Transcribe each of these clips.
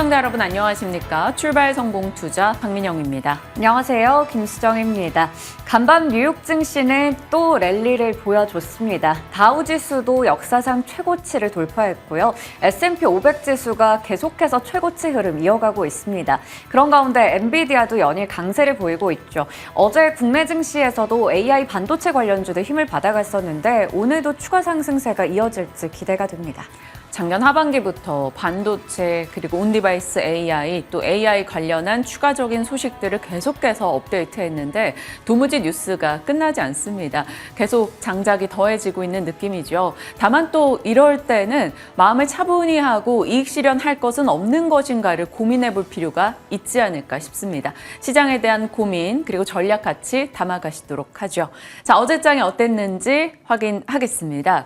시청자 여러분 안녕하십니까? 출발 성공 투자 박민영입니다. 안녕하세요. 김수정입니다. 간밤 뉴욕 증시는 또 랠리를 보여줬습니다. 다우지수도 역사상 최고치를 돌파했고요. S&P 500 지수가 계속해서 최고치 흐름 이어가고 있습니다. 그런 가운데 엔비디아도 연일 강세를 보이고 있죠. 어제 국내 증시에서도 AI 반도체 관련주들 힘을 받아갔었는데 오늘도 추가 상승세가 이어질지 기대가 됩니다. 작년 하반기부터 반도체 그리고 온디바이스 AI 또 AI 관련한 추가적인 소식들을 계속해서 업데이트했는데 도무지 뉴스가 끝나지 않습니다. 계속 장작이 더해지고 있는 느낌이죠. 다만 또 이럴 때는 마음을 차분히 하고 이익 실현할 것은 없는 것인가를 고민해 볼 필요가 있지 않을까 싶습니다. 시장에 대한 고민 그리고 전략 같이 담아가시도록 하죠. 자, 어제장이 어땠는지 확인하겠습니다.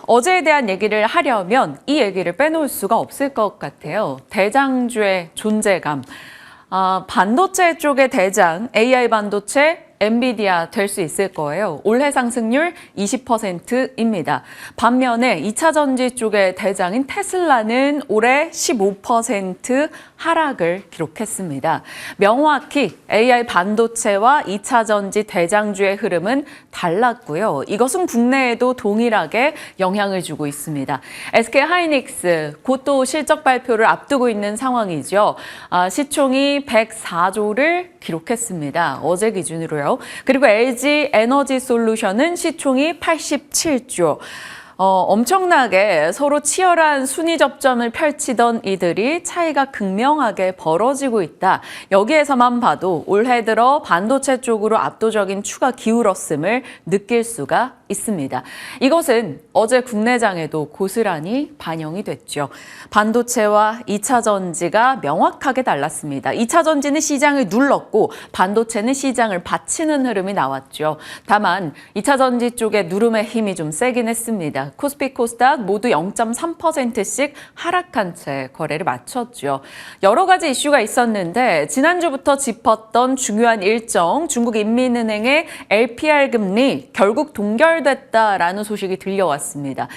어제에 대한 얘기를 하려면 이 얘기를 빼놓을 수가 없을 것 같아요. 대장주의 존재감. 반도체 쪽의 대장, AI 반도체, 엔비디아 될 수 있을 거예요. 올해 상승률 20%입니다. 반면에 2차 전지 쪽의 대장인 테슬라는 올해 15% 하락을 기록했습니다. 명확히 AI 반도체와 2차 전지 대장주의 흐름은 달랐고요. 이것은 국내에도 동일하게 영향을 주고 있습니다. SK 하이닉스 곧 또 실적 발표를 앞두고 있는 상황이죠. 시총이 104조를 기록했습니다. 어제 기준으로요. 그리고 LG 에너지 솔루션은 시총이 87조. 엄청나게 서로 치열한 순위 접전을 펼치던 이들이 차이가 극명하게 벌어지고 있다. 여기에서만 봐도 올해 들어 반도체 쪽으로 압도적인 추가 기울었음을 느낄 수가 있습니다. 이것은 어제 국내장에도 고스란히 반영이 됐죠. 반도체와 2차 전지가 명확하게 달랐습니다. 2차 전지는 시장을 눌렀고 반도체는 시장을 받치는 흐름이 나왔죠. 다만 2차 전지 쪽에 누름의 힘이 좀 세긴 했습니다. 코스피 코스닥 모두 0.3%씩 하락한 채 거래를 마쳤죠. 여러 가지 이슈가 있었는데 지난주부터 짚었던 중요한 일정, 중국 인민은행의 LPR 금리 결국 동결됐다라는 소식이 들려왔습니다.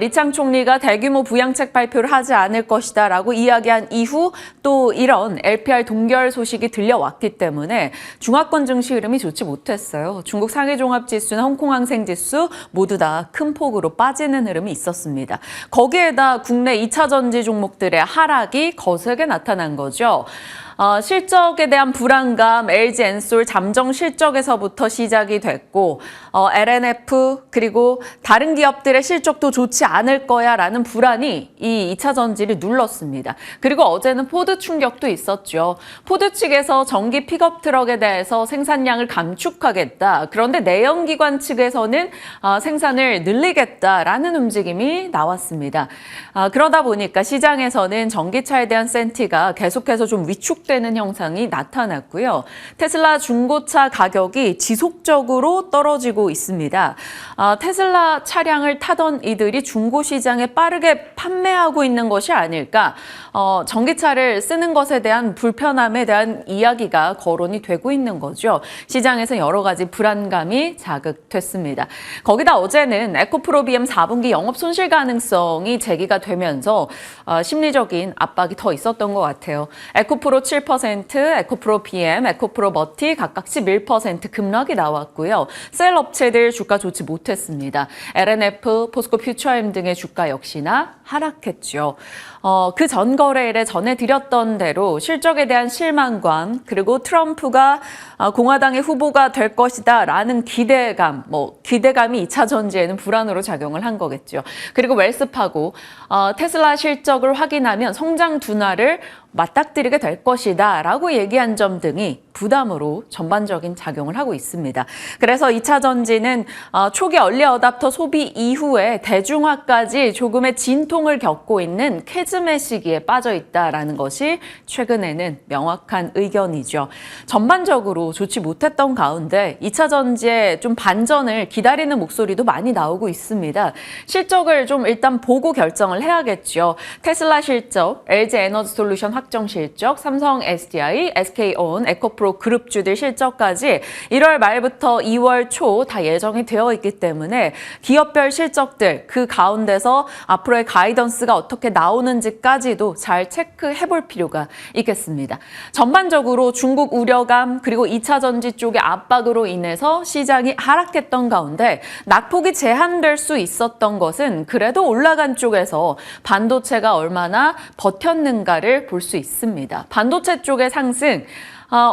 리창 총리가 대규모 부양책 발표를 하지 않을 것이다라고 이야기한 이후 또 이런 LPR 동결 소식이 들려왔기 때문에 중화권 증시 흐름이 좋지 못했어요. 중국 상해종합지수나 홍콩항생지수 모두 다 큰 폭으로 빠지는 흐름이 있었습니다. 거기에다 국내 2차 전지 종목들의 하락이 거세게 나타난 거죠. 실적에 대한 불안감, LG 엔솔 잠정 실적에서부터 시작이 됐고 LNF 그리고 다른 기업들의 실적도 좋지 않을 거야라는 불안이 이 2차 전지를 눌렀습니다. 그리고 어제는 포드 충격도 있었죠. 포드 측에서 전기 픽업 트럭에 대해서 생산량을 감축하겠다. 그런데 내연기관 측에서는 생산을 늘리겠다라는 움직임이 나왔습니다. 그러다 보니까 시장에서는 전기차에 대한 센티가 계속해서 좀 위축되는 형상이 나타났고요. 테슬라 중고차 가격이 지속적으로 떨어지고 있습니다. 테슬라 차량을 타던 이들이 중고 시장에 빠르게 판매하고 있는 것이 아닐까. 전기차를 쓰는 것에 대한 불편함에 대한 이야기가 거론이 되고 있는 거죠. 시장에서 여러 가지 불안감이 자극됐습니다. 거기다 어제는 에코프로 BM 4분기 영업 손실 가능성이 제기가 되면서 심리적인 압박이 더 있었던 것 같아요. 에코프로 7%, 에코프로 BM, 에코프로 머티 각각 11% 급락이 나왔고요. 셀 업체들 주가 좋지 못했습니다. LNF, 포스코 퓨처엠 등의 주가 역시나 하락했죠. 그 전 거래일에 전해드렸던 대로 실적에 대한 실망감 그리고 트럼프가 공화당의 후보가 될 것이다 라는 기대감이 2차 전지에는 불안으로 작용을 한 거겠죠. 그리고 웰스파고 테슬라 실적을 확인하면 성장 둔화를 맞닥뜨리게 될 것이다 라고 얘기한 점 등이 부담으로 전반적인 작용을 하고 있습니다. 그래서 2차 전지는 초기 얼리 어답터 소비 이후에 대중화까지 조금의 진통을 겪고 있는 캐즘의 시기에 빠져 있다라는 것이 최근에는 명확한 의견이죠. 전반적으로 좋지 못했던 가운데 2차 전지에 좀 반전을 기다리는 목소리도 많이 나오고 있습니다. 실적을 좀 일단 보고 결정을 해야겠죠. 테슬라 실적, LG 에너지 솔루션 확정 실적, 삼성 SDI, SK온, 에코프로 그룹주들 실적까지 1월 말부터 2월 초 다 예정이 되어 있기 때문에 기업별 실적들 그 가운데서 앞으로의 가이던스가 어떻게 나오는지까지도 잘 체크해 볼 필요가 있겠습니다. 전반적으로 중국 우려감 그리고 2차 전지 쪽의 압박으로 인해서 시장이 하락했던 가운데 낙폭이 제한될 수 있었던 것은 그래도 올라간 쪽에서 반도체가 얼마나 버텼는가를 볼 수 있습니다. 반도체 쪽의 상승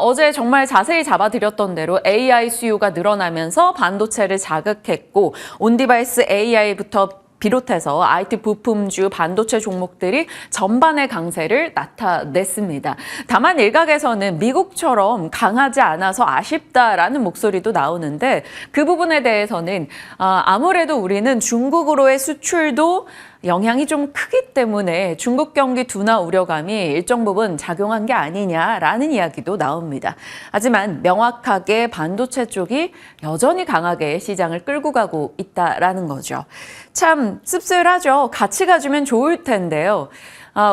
어제 정말 자세히 잡아드렸던 대로 AI 수요가 늘어나면서 반도체를 자극했고 온디바이스 AI부터 비롯해서 IT 부품주 반도체 종목들이 전반의 강세를 나타냈습니다. 다만 일각에서는 미국처럼 강하지 않아서 아쉽다라는 목소리도 나오는데 그 부분에 대해서는 아무래도 우리는 중국으로의 수출도 영향이 좀 크기 때문에 중국 경기 둔화 우려감이 일정 부분 작용한 게 아니냐라는 이야기도 나옵니다. 하지만 명확하게 반도체 쪽이 여전히 강하게 시장을 끌고 가고 있다라는 거죠. 참 씁쓸하죠. 같이 가주면 좋을 텐데요.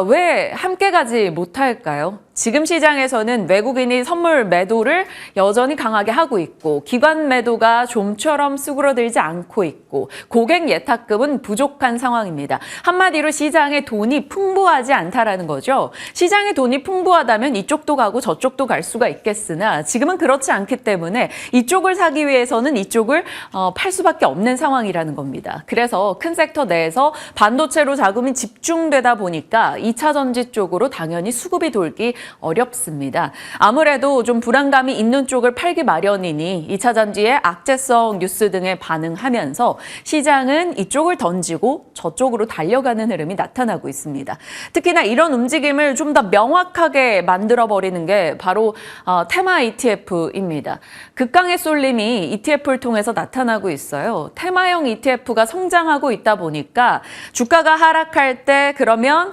왜 함께 가지 못할까요? 지금 시장에서는 외국인이 선물 매도를 여전히 강하게 하고 있고 기관 매도가 좀처럼 수그러들지 않고 있고 고객 예탁금은 부족한 상황입니다. 한마디로 시장에 돈이 풍부하지 않다라는 거죠. 시장에 돈이 풍부하다면 이쪽도 가고 저쪽도 갈 수가 있겠으나 지금은 그렇지 않기 때문에 이쪽을 사기 위해서는 이쪽을 팔 수밖에 없는 상황이라는 겁니다. 그래서 큰 섹터 내에서 반도체로 자금이 집중되다 보니까 2차 전지 쪽으로 당연히 수급이 돌기 어렵습니다. 아무래도 좀 불안감이 있는 쪽을 팔기 마련이니 2차 전지의 악재성 뉴스 등에 반응하면서 시장은 이쪽을 던지고 저쪽으로 달려가는 흐름이 나타나고 있습니다. 특히나 이런 움직임을 좀 더 명확하게 만들어버리는 게 바로 테마 ETF입니다. 극강의 쏠림이 ETF를 통해서 나타나고 있어요. 테마형 ETF가 성장하고 있다 보니까 주가가 하락할 때 그러면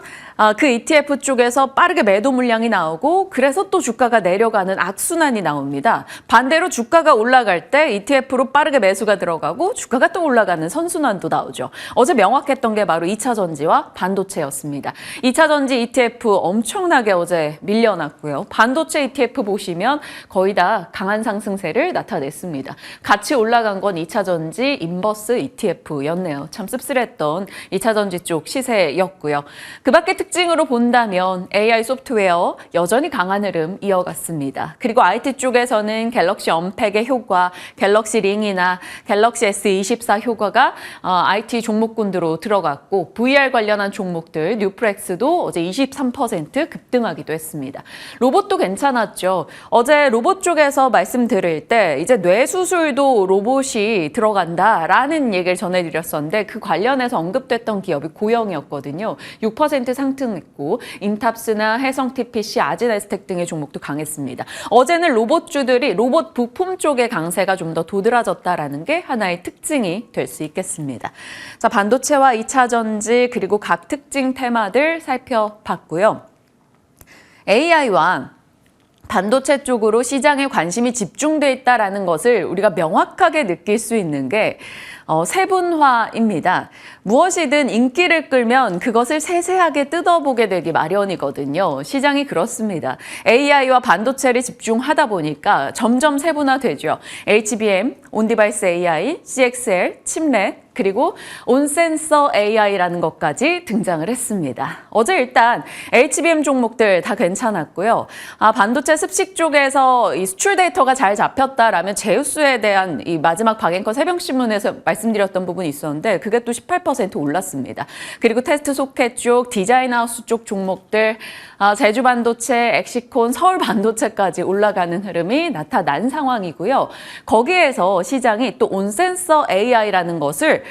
그 ETF 쪽에서 빠르게 매도 물량이 나오고 그래서 또 주가가 내려가는 악순환이 나옵니다. 반대로 주가가 올라갈 때 ETF로 빠르게 매수가 들어가고 주가가 또 올라가는 선순환도 나오죠. 어제 명확했던 게 바로 2차 전지와 반도체였습니다. 2차 전지 ETF 엄청나게 어제 밀려났고요. 반도체 ETF 보시면 거의 다 강한 상승세를 나타냈습니다. 같이 올라간 건 2차 전지 인버스 ETF였네요. 참 씁쓸했던 2차 전지 쪽 시세였고요. 그 밖에 특징으로 본다면 AI 소프트웨어 여전히 강한 흐름 이어갔습니다. 그리고 IT 쪽에서는 갤럭시 언팩의 효과, 갤럭시 링이나 갤럭시 S24 효과가 IT 종목군으로 들어갔고 VR 관련한 종목들 뉴프렉스도 어제 23% 급등하기도 했습니다. 로봇도 괜찮았죠. 어제 로봇 쪽에서 말씀드릴 때 이제 뇌수술도 로봇이 들어간다라는 얘기를 전해드렸었는데 그 관련해서 언급됐던 기업이 고영이었거든요. 6% 상승했고 인탑스나 해성TPC, 아진에스텍 등의 종목도 강했습니다. 어제는 로봇주들이 로봇 부품 쪽의 강세가 좀 더 도드라졌다라는 게 하나의 특징이 될 수 있겠습니다. 자, 반도체와 2차 전지 그리고 각 특징 테마들 살펴봤고요. AI와 반도체 쪽으로 시장에 관심이 집중돼 있다라는 것을 우리가 명확하게 느낄 수 있는 게 세분화입니다. 무엇이든 인기를 끌면 그것을 세세하게 뜯어보게 되기 마련이거든요. 시장이 그렇습니다. AI와 반도체를 집중하다 보니까 점점 세분화되죠. HBM, 온디바이스 AI, CXL, 칩넷, 그리고 온센서 AI라는 것까지 등장을 했습니다. 어제 일단 HBM 종목들 다 괜찮았고요. 반도체 습식 쪽에서 이 수출 데이터가 잘 잡혔다라면 제우스에 대한 이 마지막 박앵커 새벽신문에서 말씀드렸던 부분이 있었는데 그게 또 18% 올랐습니다. 그리고 테스트 소켓 쪽, 디자인하우스 쪽 종목들, 제주반도체, 엑시콘, 서울반도체까지 올라가는 흐름이 나타난 상황이고요. 거기에서 시장이 또 온센서 AI라는 것을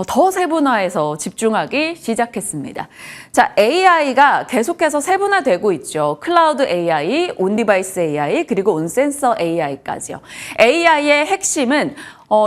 더 세분화해서 집중하기 시작했습니다. 자, AI가 계속해서 세분화되고 있죠. 클라우드 AI, 온디바이스 AI, 그리고 온센서 AI까지요. AI의 핵심은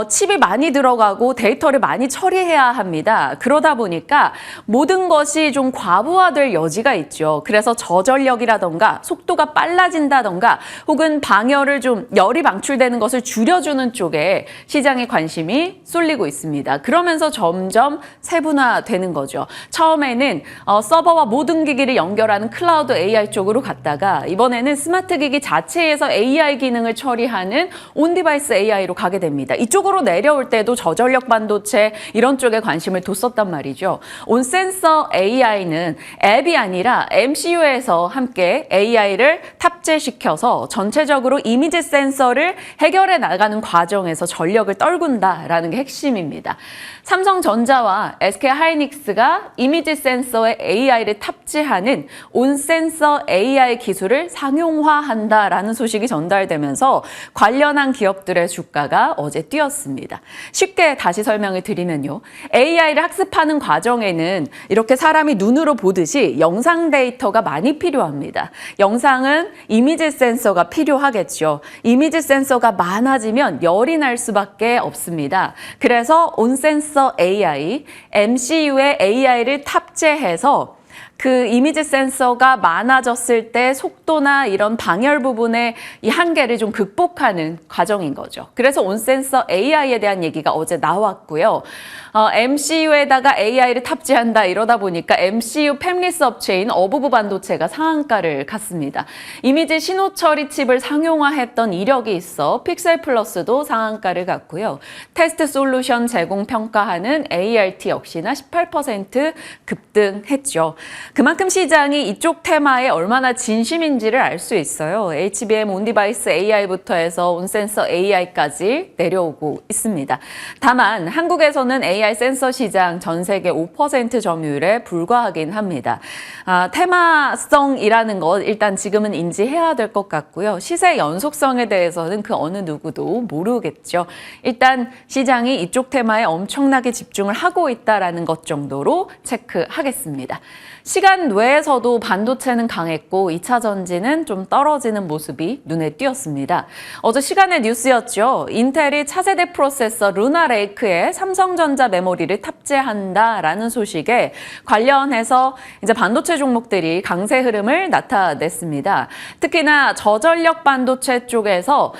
칩이 많이 들어가고 데이터를 많이 처리해야 합니다. 그러다 보니까 모든 것이 좀 과부하될 여지가 있죠. 그래서 저전력이라던가 속도가 빨라진다던가 혹은 방열을 좀 열이 방출되는 것을 줄여주는 쪽에 시장의 관심이 쏠리고 있습니다. 그러면서 점점 세분화되는 거죠. 처음에는 서버와 모든 기기를 연결하는 클라우드 AI 쪽으로 갔다가 이번에는 스마트 기기 자체에서 AI 기능을 처리하는 온디바이스 AI로 가게 됩니다. 이쪽으로 내려올 때도 저전력 반도체 이런 쪽에 관심을 뒀었단 말이죠. 온센서 AI는 앱이 아니라 MCU에서 함께 AI를 탑재시켜서 전체적으로 이미지 센서를 해결해 나가는 과정에서 전력을 떨군다라는 게 핵심입니다. 삼성전자와 SK하이닉스가 이미지 센서에 AI를 탑재하는 온센서 AI 기술을 상용화한다라는 소식이 전달되면서 관련한 기업들의 주가가 어제 뛰었습니다. 쉽게 다시 설명을 드리면요. AI를 학습하는 과정에는 이렇게 사람이 눈으로 보듯이 영상 데이터가 많이 필요합니다. 영상은 이미지 센서가 필요하겠죠. 이미지 센서가 많아지면 열이 날 수밖에 없습니다. 그래서 온센서 AI, MCU에 AI를 탑재해서 그 이미지 센서가 많아졌을 때 속도나 이런 방열 부분의 이 한계를 좀 극복하는 과정인 거죠. 그래서 온센서 AI에 대한 얘기가 어제 나왔고요. MCU에다가 AI를 탑재한다 이러다 보니까 MCU 팹리스 업체인 어부부 반도체가 상한가를 갔습니다. 이미지 신호 처리 칩을 상용화했던 이력이 있어 픽셀 플러스도 상한가를 갔고요. 테스트 솔루션 제공 평가하는 ART 역시나 18% 급등했죠. 그만큼 시장이 이쪽 테마에 얼마나 진심인지를 알 수 있어요. HBM 온디바이스 AI부터 해서 온센서 AI까지 내려오고 있습니다. 다만 한국에서는 AI 센서 시장 전 세계 5% 점유율에 불과하긴 합니다. 테마성이라는 것 일단 지금은 인지해야 될 것 같고요. 시세 연속성에 대해서는 그 어느 누구도 모르겠죠. 일단 시장이 이쪽 테마에 엄청나게 집중을 하고 있다는 것 정도로 체크하겠습니다. 시간 외에서도 반도체는 강했고 2차 전지는 좀 떨어지는 모습이 눈에 띄었습니다. 어제 시간의 뉴스였죠. 인텔이 차세대 프로세서 루나 레이크에 삼성전자 메모리를 탑재한다라는 소식에 관련해서 이제 반도체 종목들이 강세 흐름을 나타냈습니다. 특히나 저전력 반도체 쪽에서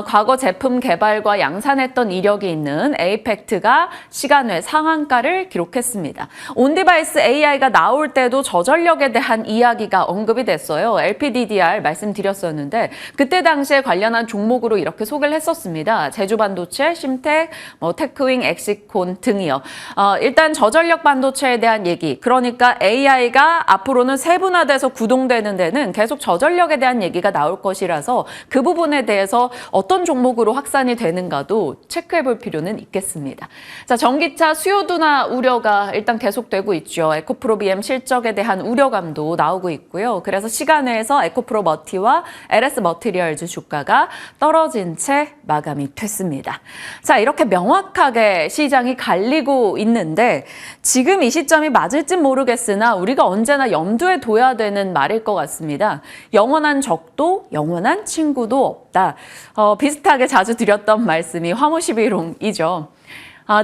과거 제품 개발과 양산했던 이력이 있는 에이펙트가 시간 외 상한가를 기록했습니다. 온디바이스 AI가 나올 때도 저전력에 대한 이야기가 언급이 됐어요. LPDDR 말씀드렸었는데 그때 당시에 관련한 종목으로 이렇게 소개를 했었습니다. 제주반도체, 심텍, 테크윙, 엑시콘 등이요. 일단 저전력 반도체에 대한 얘기, 그러니까 AI가 앞으로는 세분화돼서 구동되는 데는 계속 저전력에 대한 얘기가 나올 것이라서 그 부분에 대해서 어떤 종목으로 확산이 되는가도 체크해 볼 필요는 있겠습니다. 자, 전기차 수요 둔화 우려가 일단 계속되고 있죠. 에코프로 BM 실적에 대한 우려감도 나오고 있고요. 그래서 시간외에서 에코프로 머티와 LS 머티리얼즈 주가가 떨어진 채 마감이 됐습니다. 자, 이렇게 명확하게 시장이 갈리고 있는데 지금 이 시점이 맞을진 모르겠으나 우리가 언제나 염두에 둬야 되는 말일 것 같습니다. 영원한 적도 영원한 친구도 없다. 비슷하게 자주 드렸던 말씀이 화무12롱이죠.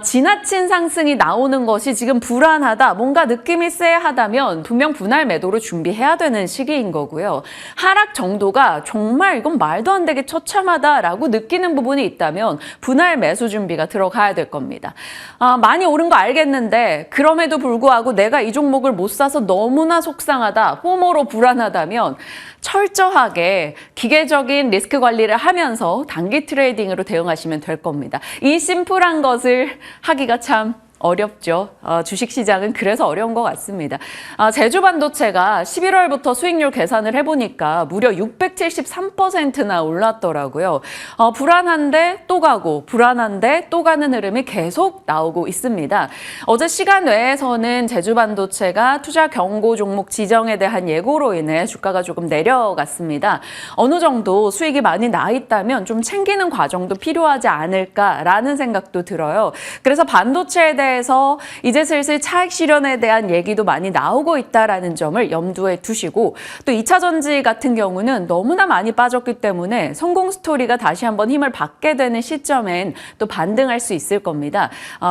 지나친 상승이 나오는 것이 지금 불안하다, 뭔가 느낌이 쎄하다면 분명 분할 매도로 준비해야 되는 시기인 거고요. 하락 정도가 정말 이건 말도 안 되게 처참하다라고 느끼는 부분이 있다면 분할 매수 준비가 들어가야 될 겁니다. 많이 오른 거 알겠는데 그럼에도 불구하고 내가 이 종목을 못 사서 너무나 속상하다, 포모로 불안하다면 철저하게 기계적인 리스크 관리를 하면서 단기 트레이딩으로 대응하시면 될 겁니다. 이 심플한 것을 하기가 참 어렵죠. 주식시장은 그래서 어려운 것 같습니다. 제주반도체가 11월부터 수익률 계산을 해보니까 무려 673%나 올랐더라고요. 불안한데 또 가고 불안한데 또 가는 흐름이 계속 나오고 있습니다. 어제 시간 외에서는 제주반도체가 투자 경고 종목 지정에 대한 예고로 인해 주가가 조금 내려갔습니다. 어느 정도 수익이 많이 나 있다면 좀 챙기는 과정도 필요하지 않을까라는 생각도 들어요. 그래서 반도체에 대해 업계에서 이제 슬슬 차익 실현에 대한 얘기도 많이 나오고 있다라는 점을 염두에 두시고 또 2차 전지 같은 경우는 너무나 많이 빠졌기 때문에 성공 스토리가 다시 한번 힘을 받게 되는 시점엔 또 반등할 수 있을 겁니다.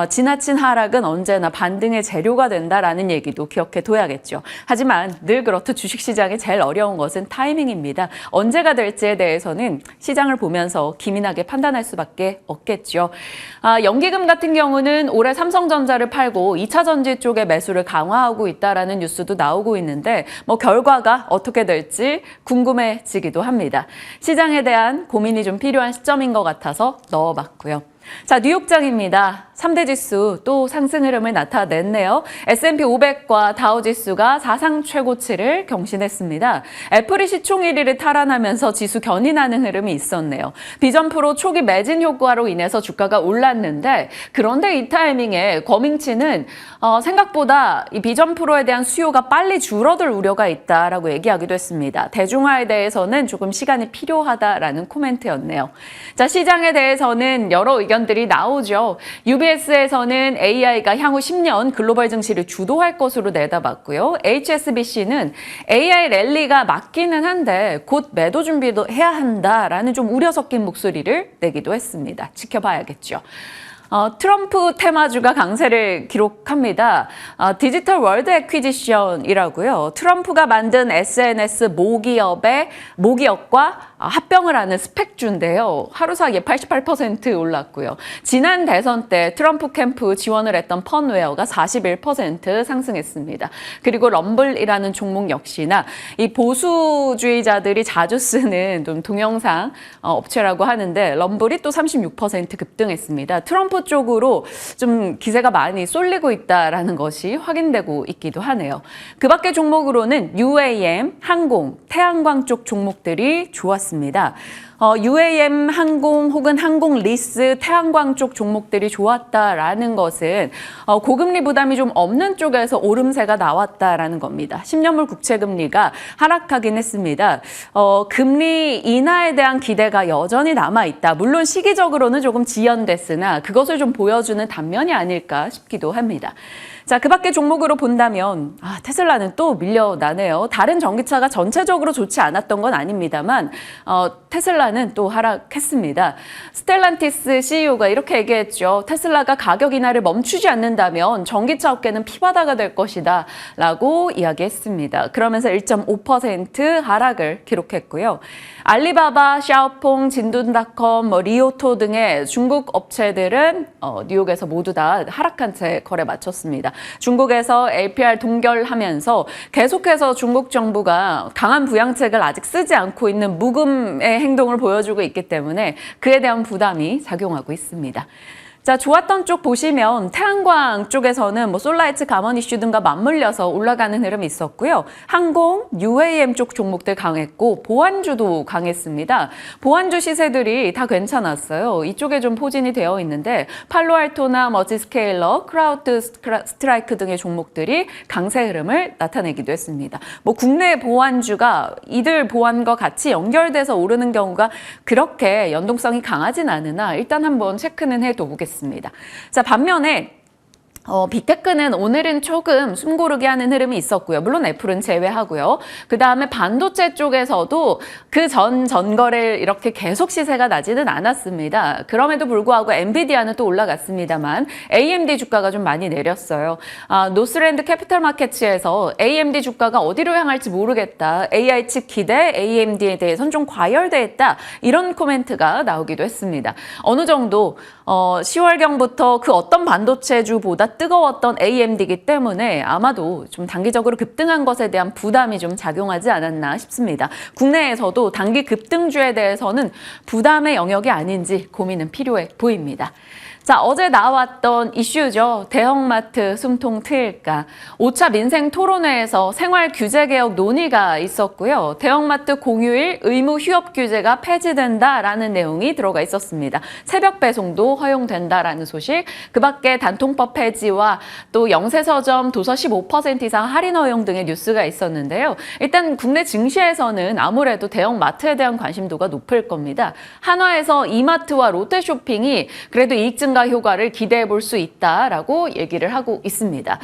지나친 하락은 언제나 반등의 재료가 된다라는 얘기도 기억해 둬야겠죠. 하지만 늘 그렇듯 주식시장에 제일 어려운 것은 타이밍입니다. 언제가 될지에 대해서는 시장을 보면서 기민하게 판단할 수밖에 없겠죠. 연기금 같은 경우는 올해 삼성전자를 팔고 2차 전지 쪽에 매수를 강화하고 있다라는 뉴스도 나오고 있는데 결과가 어떻게 될지 궁금해지기도 합니다. 시장에 대한 고민이 좀 필요한 시점인 것 같아서 넣어봤고요. 자, 뉴욕장입니다. 3대 지수 또 상승 흐름을 나타냈네요. S&P 500과 다우지수가 사상 최고치를 경신했습니다. 애플이 시총 1위를 탈환하면서 지수 견인하는 흐름이 있었네요. 비전 프로 초기 매진 효과로 인해서 주가가 올랐는데 그런데 이 타이밍에 거밍치는 생각보다 이 비전 프로에 대한 수요가 빨리 줄어들 우려가 있다라고 얘기하기도 했습니다. 대중화에 대해서는 조금 시간이 필요하다라는 코멘트였네요. 자, 시장에 대해서는 여러 의견들이 나오죠. UBS에서는 AI가 향후 10년 글로벌 증시를 주도할 것으로 내다봤고요. HSBC는 AI 랠리가 맞기는 한데 곧 매도 준비도 해야 한다라는 좀 우려 섞인 목소리를 내기도 했습니다. 지켜봐야겠죠. 트럼프 테마주가 강세를 기록합니다. 디지털 월드 애퀴지션이라고요. 트럼프가 만든 SNS 모기업과 합병을 하는 스펙주인데요. 하루 사이에 88% 올랐고요. 지난 대선 때 트럼프 캠프 지원을 했던 펀웨어가 41% 상승했습니다. 그리고 럼블이라는 종목 역시나 이 보수주의자들이 자주 쓰는 좀 동영상 업체라고 하는데 럼블이 또 36% 급등했습니다. 트럼프 쪽으로 좀 기세가 많이 쏠리고 있다라는 것이 확인되고 있기도 하네요. 그 밖에 종목으로는 UAM, 항공, 태양광 쪽 종목들이 좋았습니다. UAM 항공 혹은 항공 리스, 태양광 쪽 종목들이 좋았다라는 것은 고금리 부담이 좀 없는 쪽에서 오름세가 나왔다라는 겁니다. 10년물 국채금리가 하락하긴 했습니다. 금리 인하에 대한 기대가 여전히 남아있다. 물론 시기적으로는 조금 지연됐으나 그것을 좀 보여주는 단면이 아닐까 싶기도 합니다. 자, 그 밖에 종목으로 본다면 테슬라는 또 밀려나네요. 다른 전기차가 전체적으로 좋지 않았던 건 아닙니다만 테슬라는 또 하락했습니다. 스텔란티스 CEO가 이렇게 얘기했죠. 테슬라가 가격 인하를 멈추지 않는다면 전기차 업계는 피바다가 될 것이다 라고 이야기했습니다. 그러면서 1.5% 하락을 기록했고요. 알리바바, 샤오퐁, 진둔닷컴, 리오토 등의 중국 업체들은 뉴욕에서 모두 다 하락한 채 거래 마쳤습니다. 중국에서 LPR 동결하면서 계속해서 중국 정부가 강한 부양책을 아직 쓰지 않고 있는 무금의 행동을 보여주고 있기 때문에 그에 대한 부담이 작용하고 있습니다. 자, 좋았던 쪽 보시면 태양광 쪽에서는 솔라이트 감원 이슈 등과 맞물려서 올라가는 흐름이 있었고요. 항공, UAM 쪽 종목들 강했고 보안주도 강했습니다. 보안주 시세들이 다 괜찮았어요. 이쪽에 좀 포진이 되어 있는데 팔로알토나 머지스케일러, 크라우드 스트라이크 등의 종목들이 강세 흐름을 나타내기도 했습니다. 국내 보안주가 이들 보안과 같이 연결돼서 오르는 경우가 그렇게 연동성이 강하진 않으나 일단 한번 체크는 해둬보겠습니다. 자, 반면에 빅테크는 오늘은 조금 숨고르게 하는 흐름이 있었고요. 물론 애플은 제외하고요. 그 다음에 반도체 쪽에서도 그 전거래를 이렇게 계속 시세가 나지는 않았습니다. 그럼에도 불구하고 엔비디아는 또 올라갔습니다만 AMD 주가가 좀 많이 내렸어요. 노스랜드 캐피털 마켓츠에서 AMD 주가가 어디로 향할지 모르겠다. AI 칩 기대 AMD에 대해서는 좀 과열돼 있다. 이런 코멘트가 나오기도 했습니다. 어느 정도 10월경부터 그 어떤 반도체주보다 뜨거웠던 AMD이기 때문에 아마도 좀 단기적으로 급등한 것에 대한 부담이 좀 작용하지 않았나 싶습니다. 국내에서도 단기 급등주에 대해서는 부담의 영역이 아닌지 고민은 필요해 보입니다. 자, 어제 나왔던 이슈죠. 대형마트 숨통 트일까. 5차 민생 토론회에서 생활 규제 개혁 논의가 있었고요. 대형마트 공휴일 의무 휴업 규제가 폐지된다라는 내용이 들어가 있었습니다. 새벽 배송도 허용된다라는 소식. 그 밖에 단통법 폐지와 또 영세서점 도서 15% 이상 할인 허용 등의 뉴스가 있었는데요. 일단 국내 증시에서는 아무래도 대형마트에 대한 관심도가 높을 겁니다. 한화에서 이마트와 롯데쇼핑이 그래도 이익 증가 증가 효과를 기대해 볼 수 있다라고 얘기를 하고 있습니다.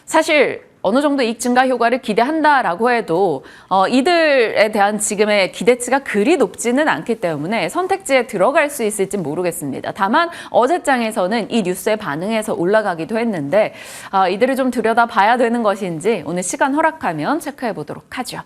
사실 어느 정도 이익 증가 효과를 기대한다라고 해도 이들에 대한 지금의 기대치가 그리 높지는 않기 때문에 선택지에 들어갈 수 있을지 모르겠습니다. 다만 어제장에서는 이 뉴스에 반응해서 올라가기도 했는데 이들을 좀 들여다봐야 되는 것인지 오늘 시간 허락하면 체크해 보도록 하죠.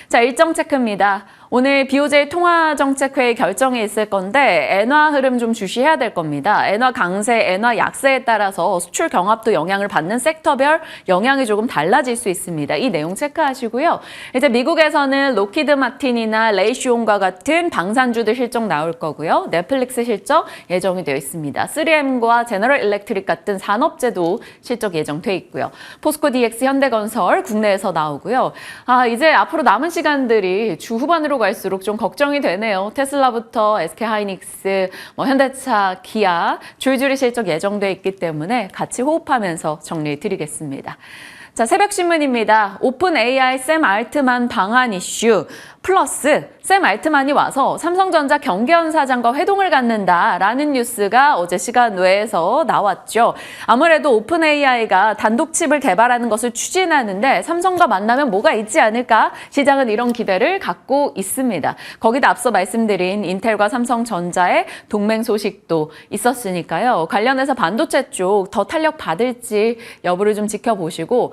자, 일정 체크입니다. 오늘 BOJ 통화정책회의 결정이 있을 건데 엔화 흐름 좀 주시해야 될 겁니다. 엔화 강세, 엔화 약세에 따라서 수출 경합도 영향을 받는 섹터별 영향이 조금 달라질 수 있습니다. 이 내용 체크하시고요. 이제 미국에서는 로키드 마틴이나 레이시온과 같은 방산주들 실적 나올 거고요. 넷플릭스 실적 예정이 되어 있습니다. 3M과 제너럴 일렉트릭 같은 산업재도 실적 예정돼 있고요. 포스코 DX, 현대건설 국내에서 나오고요. 이제 앞으로 남은 시간들이 주 후반으로 갈수록 좀 걱정이 되네요. 테슬라부터 SK하이닉스, 현대차, 기아 줄줄이 실적 예정돼 있기 때문에 같이 호흡하면서 정리해 드리겠습니다. 자, 새벽신문입니다. 오픈 AI 샘 알트만 방한 이슈 플러스 샘 알트만이 와서 삼성전자 경계현 사장과 회동을 갖는다라는 뉴스가 어제 시간 외에서 나왔죠. 아무래도 오픈 AI가 단독 칩을 개발하는 것을 추진하는데 삼성과 만나면 뭐가 있지 않을까? 시장은 이런 기대를 갖고 있습니다. 거기다 앞서 말씀드린 인텔과 삼성전자의 동맹 소식도 있었으니까요. 관련해서 반도체 쪽 더 탄력 받을지 여부를 좀 지켜보시고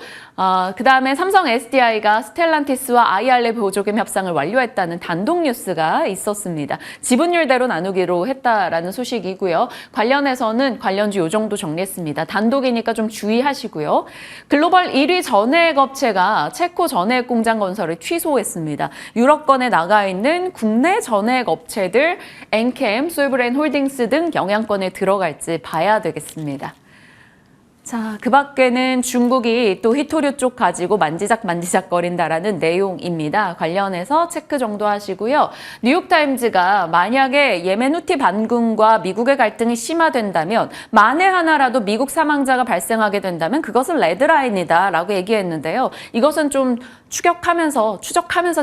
그다음에 삼성 SDI가 스텔란티스와 IR랩 보조금 협상을 완료했다는 단독 뉴스가 있었습니다. 지분율대로 나누기로 했다라는 소식이고요. 관련해서는 관련주 요 정도 정리했습니다. 단독이니까 좀 주의하시고요. 글로벌 1위 전해액 업체가 체코 전해액 공장 건설을 취소했습니다. 유럽권에 나가 있는 국내 전해액 업체들 엔캠, 솔브레인 홀딩스 등 영향권에 들어갈지 봐야 되겠습니다. 자, 그 밖에는 중국이 또 히토류 쪽 가지고 만지작거린다라는 내용입니다. 관련해서 체크 정도 하시고요. 뉴욕타임즈가 만약에 예멘 후티 반군과 미국의 갈등이 심화된다면 만에 하나라도 미국 사망자가 발생하게 된다면 그것은 레드라인이다라고 얘기했는데요. 이것은 좀 추적하면서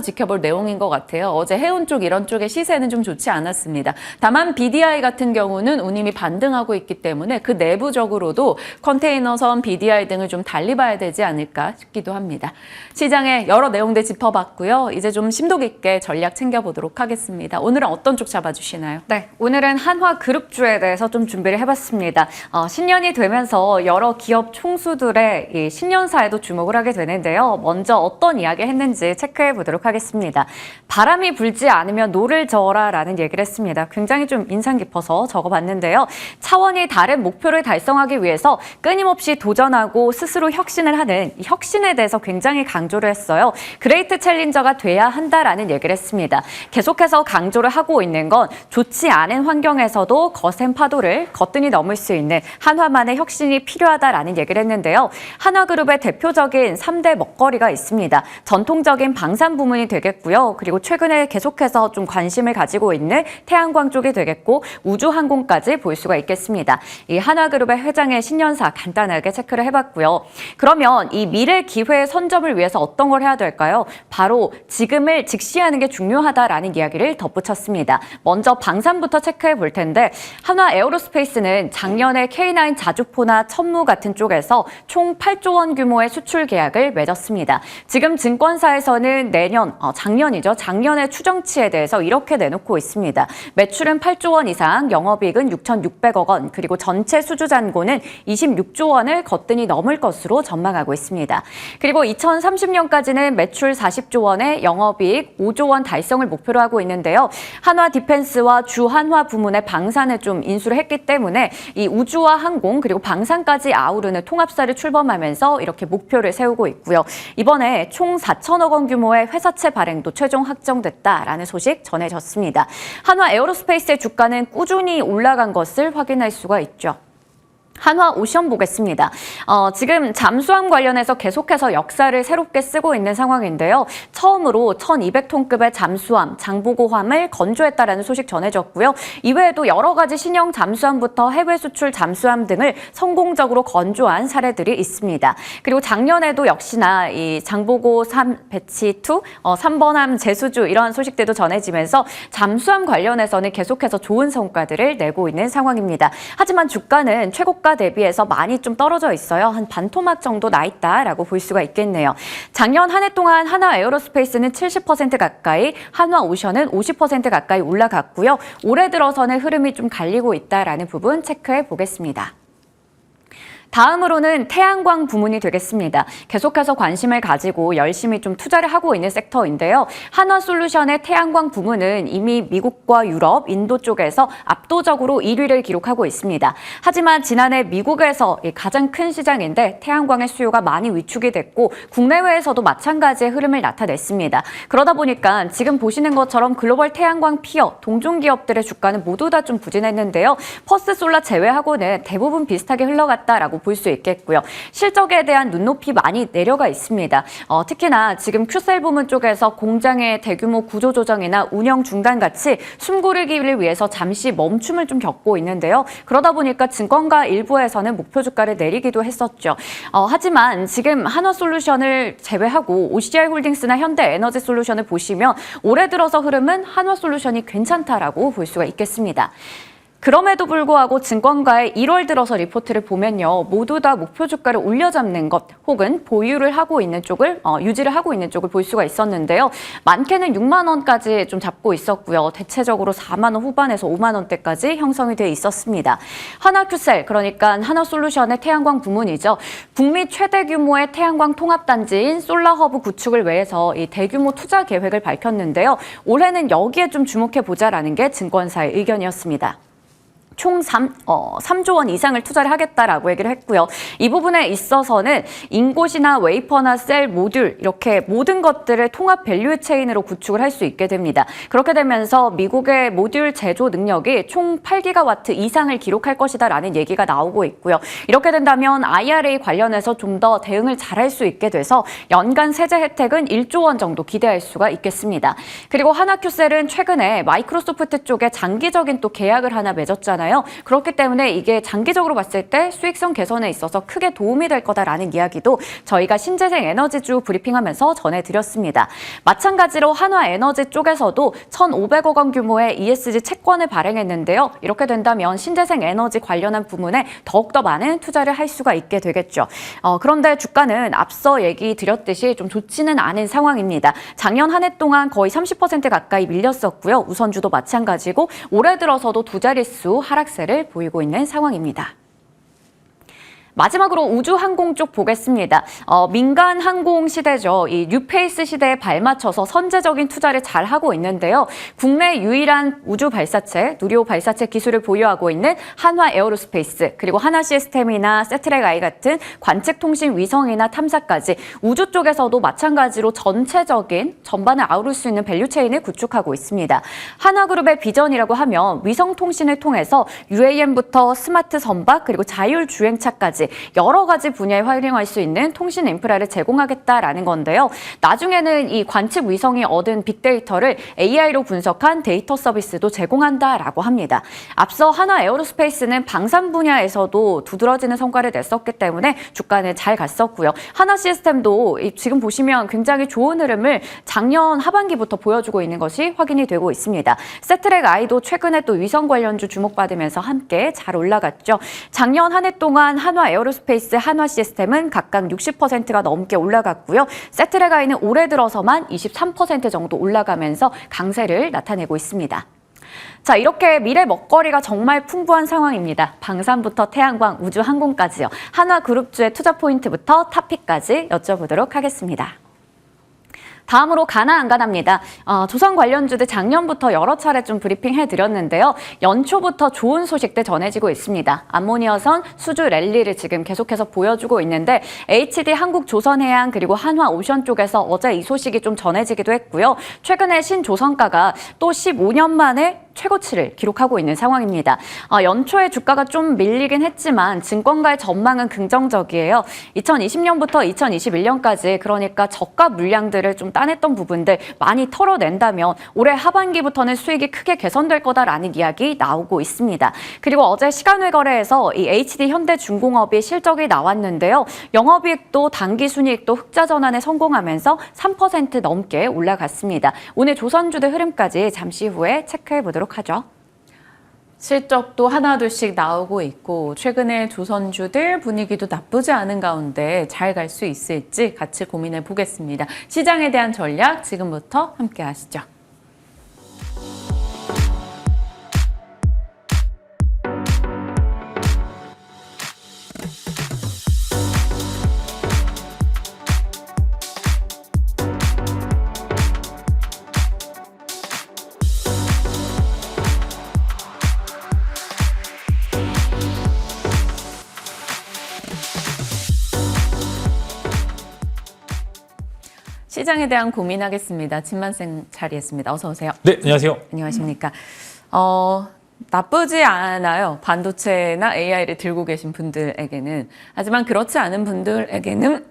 지켜볼 내용인 것 같아요. 어제 해운 쪽 이런 쪽의 시세는 좀 좋지 않았습니다. 다만 BDI 같은 경우는 운임이 반등하고 있기 때문에 그 내부적으로도 컨테이너선, BDI 등을 좀 달리 봐야 되지 않을까 싶기도 합니다. 시장의 여러 내용들 짚어봤고요. 이제 좀 심도 깊게 전략 챙겨보도록 하겠습니다. 오늘은 어떤 쪽 잡아주시나요? 네, 오늘은 한화그룹주에 대해서 좀 준비를 해봤습니다. 신년이 되면서 여러 기업 총수들의 이 신년사에도 주목을 하게 되는데요. 먼저 어떤 이야기 했는지 체크해 보도록 하겠습니다. 바람이 불지 않으면 노를 저어라 라는 얘기를 했습니다. 굉장히 좀 인상 깊어서 적어봤는데요. 차원이 다른 목표를 달성하기 위해서 끊임없이 도전하고 스스로 혁신을 하는 이 혁신에 대해서 굉장히 강조를 했어요. 그레이트 챌린저가 돼야 한다라는 얘기를 했습니다. 계속해서 강조를 하고 있는 건 좋지 않은 환경에서도 거센 파도를 거뜬히 넘을 수 있는 한화만의 혁신이 필요하다라는 얘기를 했는데요. 한화그룹의 대표적인 3대 먹거리가 있습니다. 전통적인 방산 부문이 되겠고요. 그리고 최근에 계속해서 좀 관심을 가지고 있는 태양광 쪽이 되겠고 우주항공까지 볼 수가 있겠습니다. 이 한화그룹의 회장의 신년사 간단하게 체크를 해봤고요. 그러면 이 미래 기회 선점을 위해서 어떤 걸 해야 될까요? 바로 지금을 직시하는 게 중요하다라는 이야기를 덧붙였습니다. 먼저 방산부터 체크해 볼 텐데 한화 에어로스페이스는 작년에 K9 자주포나 천무 같은 쪽에서 총 8조 원 규모의 수출 계약을 맺었습니다. 지금 증권사에서는 작년의 추정치에 대해서 이렇게 내놓고 있습니다. 매출은 8조 원 이상, 영업이익은 6,600억 원, 그리고 전체 수주 잔고는 26조 원을 거뜬히 넘을 것으로 전망하고 있습니다. 그리고 2030년까지는 매출 40조 원에 영업이익 5조 원 달성을 목표로 하고 있는데요. 한화 디펜스와 주한화 부문의 방산을 좀 인수를 했기 때문에 이 우주와 항공 그리고 방산까지 아우르는 통합사를 출범하면서 이렇게 목표를 세우고 있고요. 이번에 총 4천억 원 규모의 회사채 발행도 최종 확정됐다라는 소식 전해졌습니다. 한화 에어로스페이스의 주가는 꾸준히 올라간 것을 확인할 수가 있죠. 한화오션 보겠습니다. 지금 잠수함 관련해서 계속해서 역사를 새롭게 쓰고 있는 상황인데요. 처음으로 1200톤급의 잠수함, 장보고함을 건조했다라는 소식 전해졌고요. 이외에도 여러 가지 신형 잠수함부터 해외 수출 잠수함 등을 성공적으로 건조한 사례들이 있습니다. 그리고 작년에도 역시나 이 장보고 3 배치 2, 3번함 제수주 이런 소식들도 전해지면서 잠수함 관련해서는 계속해서 좋은 성과들을 내고 있는 상황입니다. 하지만 주가는 최고가 대비해서 많이 좀 떨어져 있어요. 한 반토막 정도 나 있다라고 볼 수가 있겠네요. 작년 한 해 동안 한화 에어로스페이스는 70% 가까이, 한화오션은 50% 가까이 올라갔고요. 올해 들어서는 흐름이 좀 갈리고 있다라는 부분 체크해 보겠습니다. 다음으로는 태양광 부문이 되겠습니다. 계속해서 관심을 가지고 열심히 좀 투자를 하고 있는 섹터인데요. 한화솔루션의 태양광 부문은 이미 미국과 유럽, 인도 쪽에서 압도적으로 1위를 기록하고 있습니다. 하지만 지난해 미국에서 가장 큰 시장인데 태양광의 수요가 많이 위축이 됐고 국내외에서도 마찬가지의 흐름을 나타냈습니다. 그러다 보니까 지금 보시는 것처럼 글로벌 태양광 피어, 동종 기업들의 주가는 모두 다 좀 부진했는데요. 퍼스솔라 제외하고는 대부분 비슷하게 흘러갔다라고 볼 수 있겠고요. 실적에 대한 눈높이 많이 내려가 있습니다. 특히나 지금 큐셀 부문 쪽에서 공장의 대규모 구조조정이나 운영 중단 같이 숨고르기를 위해서 잠시 멈춤을 좀 겪고 있는데요. 그러다 보니까 증권가 일부에서는 목표 주가를 내리기도 했었죠. 하지만 지금 한화솔루션을 제외하고 OCI홀딩스나 현대에너지솔루션을 보시면 올해 들어서 흐름은 한화솔루션이 괜찮다라고 볼 수가 있겠습니다. 그럼에도 불구하고 증권가의 1월 들어서 리포트를 보면요. 모두 다 목표 주가를 올려잡는 것 혹은 보유를 하고 있는 쪽을 유지를 하고 있는 쪽을 볼 수가 있었는데요. 많게는 6만 원까지 좀 잡고 있었고요. 대체적으로 4만 원 후반에서 5만 원대까지 형성이 돼 있었습니다. 한화큐셀 그러니까 한화솔루션의 태양광 부문이죠. 북미 최대 규모의 태양광 통합단지인 솔라허브 구축을 위해서 이 대규모 투자 계획을 밝혔는데요. 올해는 여기에 좀 주목해 보자라는 게 증권사의 의견이었습니다. 총 3조 원 이상을 투자를 하겠다라고 얘기를 했고요. 이 부분에 있어서는 인곳이나 웨이퍼나 셀, 모듈 이렇게 모든 것들을 통합 밸류 체인으로 구축을 할 수 있게 됩니다. 그렇게 되면서 미국의 모듈 제조 능력이 총 8기가와트 이상을 기록할 것이다라는 얘기가 나오고 있고요. 이렇게 된다면 IRA 관련해서 좀 더 대응을 잘할 수 있게 돼서 연간 세제 혜택은 1조 원 정도 기대할 수가 있겠습니다. 그리고 한화큐셀은 최근에 마이크로소프트 쪽에 장기적인 또 계약을 하나 맺었잖아요. 그렇기 때문에 이게 장기적으로 봤을 때 수익성 개선에 있어서 크게 도움이 될 거다라는 이야기도 저희가 신재생 에너지주 브리핑하면서 전해드렸습니다. 마찬가지로 한화에너지 쪽에서도 1,500억 원 규모의 ESG 채권을 발행했는데요. 이렇게 된다면 신재생 에너지 관련한 부문에 더욱더 많은 투자를 할 수가 있게 되겠죠. 그런데 주가는 앞서 얘기 드렸듯이 좀 좋지는 않은 상황입니다. 작년 한 해 동안 거의 30% 가까이 밀렸었고요. 우선주도 마찬가지고 올해 들어서도 두 자릿수 하락세를 보이고 있는 상황입니다. 마지막으로 우주항공 쪽 보겠습니다. 민간 항공 시대죠. 이 뉴페이스 시대에 발맞춰서 선제적인 투자를 잘 하고 있는데요. 국내 유일한 우주 발사체, 누리호 발사체 기술을 보유하고 있는 한화 에어로스페이스, 그리고 하나 시스템이나 세트랙 I 같은 관측 통신 위성이나 탐사까지 우주 쪽에서도 마찬가지로 전체적인 전반을 아우를 수 있는 밸류체인을 구축하고 있습니다. 한화그룹의 비전이라고 하면 위성 통신을 통해서 UAM부터 스마트 선박 그리고 자율주행차까지 여러 가지 분야에 활용할 수 있는 통신 인프라를 제공하겠다라는 건데요. 나중에는 이 관측 위성이 얻은 빅데이터를 AI로 분석한 데이터 서비스도 제공한다라고 합니다. 앞서 한화 에어로스페이스는 방산 분야에서도 두드러지는 성과를 냈었기 때문에 주가는 잘 갔었고요. 하나 시스템도 지금 보시면 굉장히 좋은 흐름을 작년 하반기부터 보여주고 있는 것이 확인이 되고 있습니다. 세트랙 I도 최근에 또 위성 관련주 주목받으면서 함께 잘 올라갔죠. 작년 한 해 동안 한화 에어로스페이스, 한화 시스템은 각각 60%가 넘게 올라갔고요. 세트랙 I는 올해 들어서만 23% 정도 올라가면서 강세를 나타내고 있습니다. 자, 이렇게 미래 먹거리가 정말 풍부한 상황입니다. 방산부터 태양광, 우주, 항공까지요. 한화그룹주의 투자 포인트부터 탑픽까지 여쭤보도록 하겠습니다. 다음으로 가나 안 가나입니다. 조선 관련주들 작년부터 여러 차례 좀 브리핑해드렸는데요. 연초부터 좋은 소식들 전해지고 있습니다. 암모니아선 수주 랠리를 지금 계속해서 보여주고 있는데 HD 한국조선해양 그리고 한화오션 쪽에서 어제 이 소식이 좀 전해지기도 했고요. 최근에 신조선가가 또 15년 만에 최고치를 기록하고 있는 상황입니다. 연초에 주가가 좀 밀리긴 했지만 증권가의 전망은 긍정적이에요. 2020년부터 2021년까지 그러니까 저가 물량들을 좀 따냈던 부분들 많이 털어낸다면 올해 하반기부터는 수익이 크게 개선될 거다라는 이야기 나오고 있습니다. 그리고 어제 시간외 거래에서 이 HD 현대중공업이 실적이 나왔는데요. 영업이익도 당기순이익도 흑자 전환에 성공하면서 3% 넘게 올라갔습니다. 오늘 조선주들 흐름까지 잠시 후에 체크해 보도록 하죠. 실적도 하나둘씩 나오고 있고 최근에 조선주들 분위기도 나쁘지 않은 가운데 잘 갈 수 있을지 같이 고민해 보겠습니다. 시장에 대한 전략 지금부터 함께 하시죠. 시장에 대한 고민하겠습니다. 진만생 자리했습니다. 어서 오세요. 네, 안녕하세요. 안녕하십니까. 나쁘지 않아요. 반도체나 AI를 들고 계신 분들에게는. 하지만 그렇지 않은 분들에게는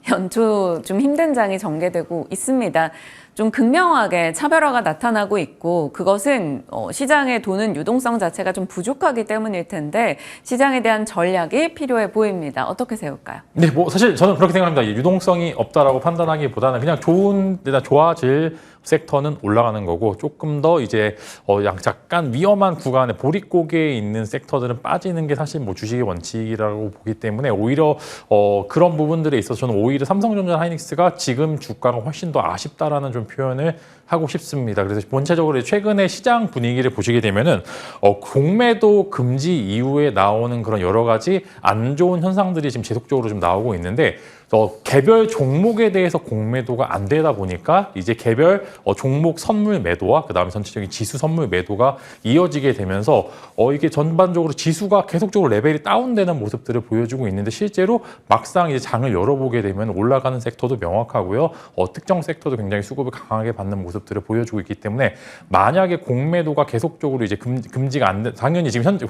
연초 좀 힘든 장이 전개되고 있습니다. 좀 극명하게 차별화가 나타나고 있고 그것은 시장에 도는 유동성 자체가 좀 부족하기 때문일 텐데 시장에 대한 전략이 필요해 보입니다. 어떻게 세울까요? 네, 뭐 사실 저는 그렇게 생각합니다. 유동성이 없다라고 판단하기보다는 그냥 좋아질 섹터는 올라가는 거고 조금 더 이제 약간 위험한 구간에 보릿고개에 있는 섹터들은 빠지는 게 사실 뭐 주식의 원칙이라고 보기 때문에 오히려 그런 부분들에 있어서 저는 오히려 삼성전자 하이닉스가 지금 주가가 훨씬 더 아쉽다라는 좀 표현을 하고 싶습니다. 그래서 본체적으로 최근에 시장 분위기를 보시게 되면은 공매도 금지 이후에 나오는 그런 여러 가지 안 좋은 현상들이 지금 지속적으로 좀 나오고 있는데 개별 종목에 대해서 공매도가 안 되다 보니까 이제 개별 종목 선물 매도와 그다음에 전체적인 지수 선물 매도가 이어지게 되면서 이게 전반적으로 지수가 계속적으로 레벨이 다운되는 모습들을 보여주고 있는데 실제로 막상 이제 장을 열어보게 되면 올라가는 섹터도 명확하고요. 특정 섹터도 굉장히 수급을 강하게 받는 모습들을 보여주고 있기 때문에 만약에 공매도가 계속적으로 이제 금지가 안 돼, 당연히 지금 현재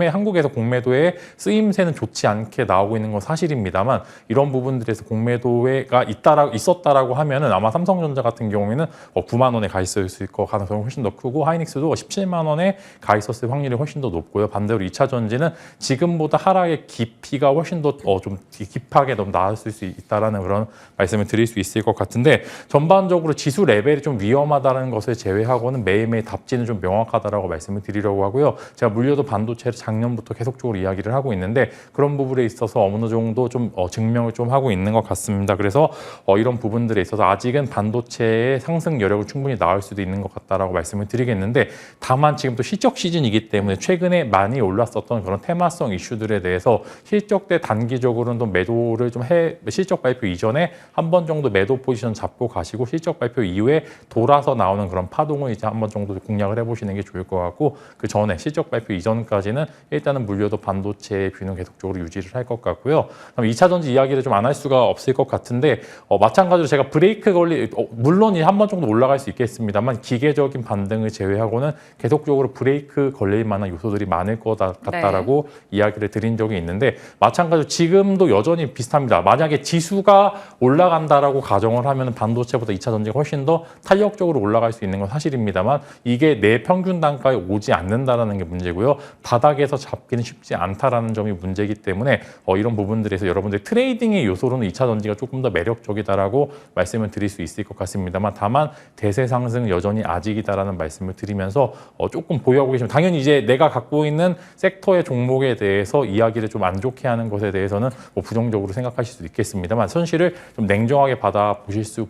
한국에서 공매도의 쓰임새는 좋지 않게 나오고 있는 건 사실입니다만 이런 부분들에서 공매도가 있었다라고 하면은 아마 삼성전자 같은 경우에는 9만 원에 가 있을 가능성이 훨씬 더 크고 하이닉스도 17만 원에 가 있었을 확률이 훨씬 더 높고요. 반대로 2차 전지는 지금보다 하락의 깊이가 훨씬 더 좀 깊하게 좀 나았을 수 있다라는 그런 말씀을 드릴 수 있을 것 같은데 전반적으로 지수 레벨이 좀 위험하다는 것을 제외하고는 매일매일 답지는 좀 명확하다라고 말씀을 드리려고 하고요. 제가 물려도 반도체를 작년부터 계속적으로 이야기를 하고 있는데 그런 부분에 있어서 어느 정도 좀 증명을 좀 하고 있는 것 같습니다. 그래서 이런 부분들에 있어서 아직은 반도체의 상승 여력을 충분히 나올 수도 있는 것 같다라고 말씀을 드리겠는데 다만 지금 또 실적 시즌이기 때문에 최근에 많이 올랐었던 그런 테마성 이슈들에 대해서 실적 때 단기적으로는 또 매도를 좀 실적 발표 이전에 한 번 정도 매도 포지션 잡고 가시고 실적 발표 이후에 돌아서 나오는 그런 파동을 이제 한 번 정도 공략을 해보시는 게 좋을 것 같고 그 전에 실적 발표 이전까지는 일단은 물려도 반도체의 뷰는 계속적으로 유지를 할 것 같고요. 그럼 2차 전지 이야기를 좀 안 할 수가 없을 것 같은데 마찬가지로 제가 브레이크 물론 한 번 정도 올라갈 수 있겠습니다만 기계적인 반등을 제외하고는 계속적으로 브레이크 걸릴 만한 요소들이 많을 것 같다라고 이야기를 드린 적이 있는데 마찬가지로 지금도 여전히 비슷합니다. 만약에 지수가 올라간다라고 가정을 하면 반도체보다 2차 전지가 훨씬 더 탄력적으로 올라갈 수 있는 건 사실입니다만 이게 내 평균 단가에 오지 않는다라는 게 문제고요. 바닥에서 잡기는 쉽지 않다라는 점이 문제이기 때문에 이런 부분들에서 여러분들 트레이딩의 요소로는 2차 전지가 조금 더 매력적이다라고 말씀을 드릴 수 있을 것 같습니다만 다만 대세 상승은 여전히 아직이다라는 말씀을 드리면서 조금 보유하고 계시면 당연히 이제 내가 갖고 있는 섹터의 종목에 대해서 이야기를 좀 안 좋게 하는 것에 대해서는 부정적으로 생각하실 수도 있겠습니다만 현실을 좀 냉정하게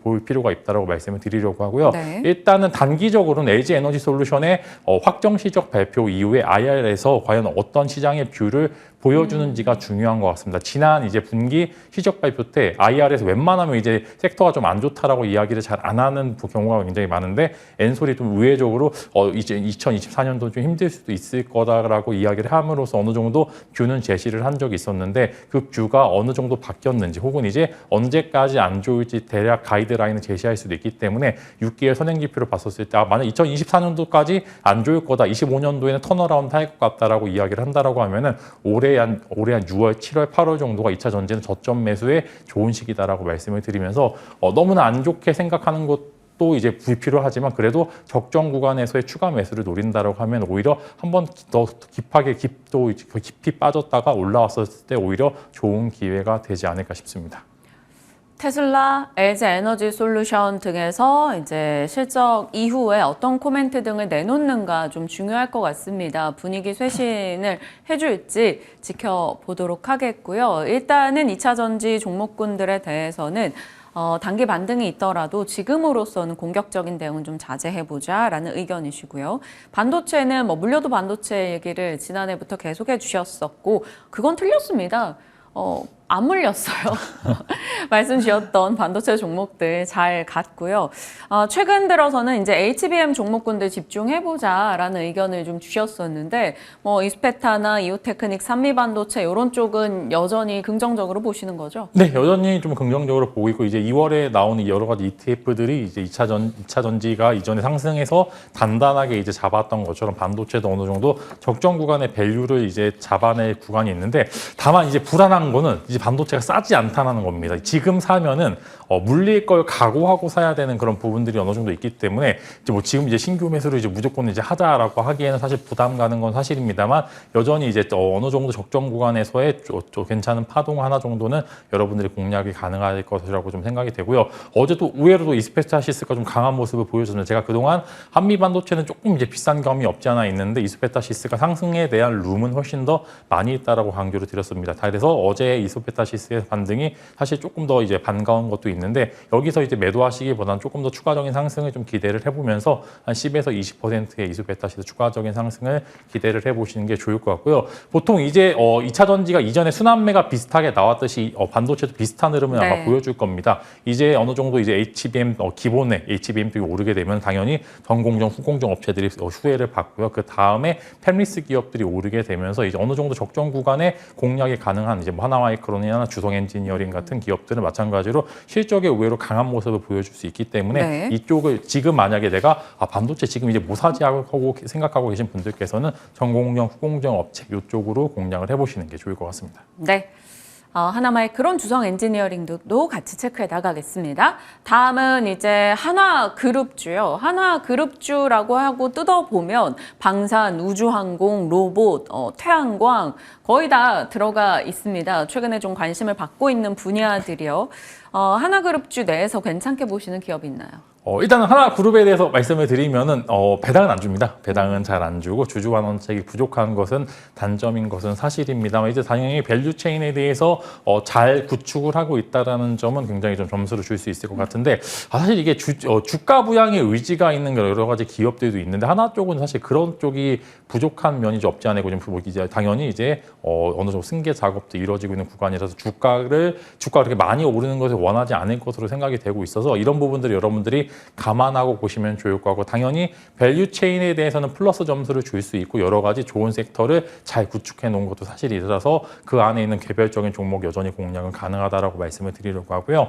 볼 필요가 있다라고 말씀을 드리려고 하고요. 네. 일단은 단기적으로는 LG 에너지 솔루션의 확정 실적 발표 이후에 IR에서 과연 어떤 시장의 뷰를 보여주는지가 중요한 것 같습니다. 지난 이제 분기 실적 발표 때 IR에서 웬만하면 이제 섹터가 좀 안 좋다라고 이야기를 잘 안 하는 경우가 굉장히 많은데 엔솔이 좀 의외적으로 이제 2024년도 좀 힘들 수도 있을 거다라고 이야기를 함으로써 어느 정도 뷰는 제시를 한 적이 있었는데 그 뷰가 어느 정도 바뀌었는지 혹은 이제 언제까지 안 좋을지 대략 가이드라인을 제시할 수도 있기 때문에 6개월 선행지표를 봤었을 때 만약 2024년도까지 안 좋을 거다, 25년도에는 턴어라운드 할 것 같다라고 이야기를 한다라고 하면은 올해 한 6월, 7월, 8월 정도가 2차 전지는 저점 매수에 좋은 시기다라고 말씀을 드리면서 너무나 안 좋게 생각하는 것도 이제 불필요하지만 그래도 적정 구간에서의 추가 매수를 노린다라고 하면 오히려 한번 더 깊이 빠졌다가 올라왔을 때 오히려 좋은 기회가 되지 않을까 싶습니다. 테슬라, LG 에너지 솔루션 등에서 이제 실적 이후에 어떤 코멘트 등을 내놓는가 좀 중요할 것 같습니다. 분위기 쇄신을 해줄지 지켜보도록 하겠고요. 일단은 2차 전지 종목군들에 대해서는 단기 반등이 있더라도 지금으로서는 공격적인 대응은 좀 자제해보자라는 의견이시고요. 반도체는 물려도 반도체 얘기를 지난해부터 계속해 주셨었고 그건 틀렸습니다. 안 물렸어요. 말씀 주셨던 반도체 종목들 잘 갔고요. 최근 들어서는 이제 HBM 종목군들 집중해보자라는 의견을 좀 주셨었는데, 이스페타나 이오테크닉, 산미반도체 이런 쪽은 여전히 긍정적으로 보시는 거죠? 네, 여전히 좀 긍정적으로 보고 있고 이제 2월에 나오는 여러 가지 ETF들이 이제 2차 전지가 이전에 상승해서 단단하게 이제 잡았던 것처럼 반도체도 어느 정도 적정 구간의 밸류를 이제 잡아낼 구간이 있는데 다만 이제 불안한 거는 이제 반도체가 싸지 않다는 겁니다. 지금 사면은 물릴 걸 각오하고 사야 되는 그런 부분들이 어느 정도 있기 때문에 이제 지금 이제 신규 매수를 이제 무조건 이제 하자라고 하기에는 사실 부담 가는 건 사실입니다만 여전히 이제 어느 정도 적정 구간에서의 괜찮은 파동 하나 정도는 여러분들이 공략이 가능할 것이라고 좀 생각이 되고요. 어제 또 의외로도 이스페타시스가 좀 강한 모습을 보여줬는데 제가 그동안 한미 반도체는 조금 이제 비싼 감이 없지 않아 있는데 이스페타시스가 상승에 대한 룸은 훨씬 더 많이 있다라고 강조를 드렸습니다. 그래서 어제 이스페타시스의 반등이 사실 조금 더 이제 반가운 것도 있는데 여기서 이제 매도하시기보다는 조금 더 추가적인 상승을 좀 기대를 해보면서 한 10에서 20%의 이스페타시스 추가적인 상승을 기대를 해보시는 게 좋을 것 같고요. 보통 이제 2차 전지가 이전에 순환매가 비슷하게 나왔듯이 반도체도 비슷한 흐름을 네. 아마 보여줄 겁니다. 이제 어느 정도 이제 HBM 기본에 HBM 쪽이 오르게 되면 당연히 전공정, 후공정 업체들이 수혜를 받고요. 그 다음에 팹리스 기업들이 오르게 되면서 이제 어느 정도 적정 구간에 공략이 가능한 이제 하나마이크론이나 주성 엔지니어링 같은 기업들은 마찬가지로 실적에 의외로 강한 모습을 보여줄 수 있기 때문에 네. 이쪽을 지금 만약에 내가 반도체 지금 이제 뭐 사지 하고 생각하고 계신 분들께서는 전공정, 후공정 업체 이쪽으로 공략을 해보시는 게 좋을 것 같습니다. 네. 하나마이크론, 주성 엔지니어링도 같이 체크해 나가겠습니다. 다음은 이제 한화그룹주요. 한화그룹주라고 하고 뜯어보면 방산, 우주항공, 로봇, 태양광 거의 다 들어가 있습니다. 최근에 좀 관심을 받고 있는 분야들이요. 한화그룹주 내에서 괜찮게 보시는 기업이 있나요? 일단은 하나그룹에 대해서 말씀을 드리면은 배당은 안 줍니다. 배당은 잘 안 주고 주주환원책이 부족한 것은 단점인 것은 사실입니다만 이제 당연히 밸류체인에 대해서 잘 구축을 하고 있다라는 점은 굉장히 좀 점수를 줄 수 있을 것 같은데 사실 이게 주가 부양의 의지가 있는 여러 가지 기업들도 있는데 하나 쪽은 사실 그런 쪽이 부족한 면이 좀 없지 않고 이제 당연히 이제 어느 정도 승계 작업도 이루어지고 있는 구간이라서 주가가 그렇게 많이 오르는 것을 원하지 않을 것으로 생각이 되고 있어서 이런 부분들이 여러분들이 감안하고 보시면 좋을 것 같고 당연히 밸류 체인에 대해서는 플러스 점수를 줄 수 있고 여러 가지 좋은 섹터를 잘 구축해 놓은 것도 사실이라서 그 안에 있는 개별적인 종목 여전히 공략은 가능하다라고 말씀을 드리려고 하고요.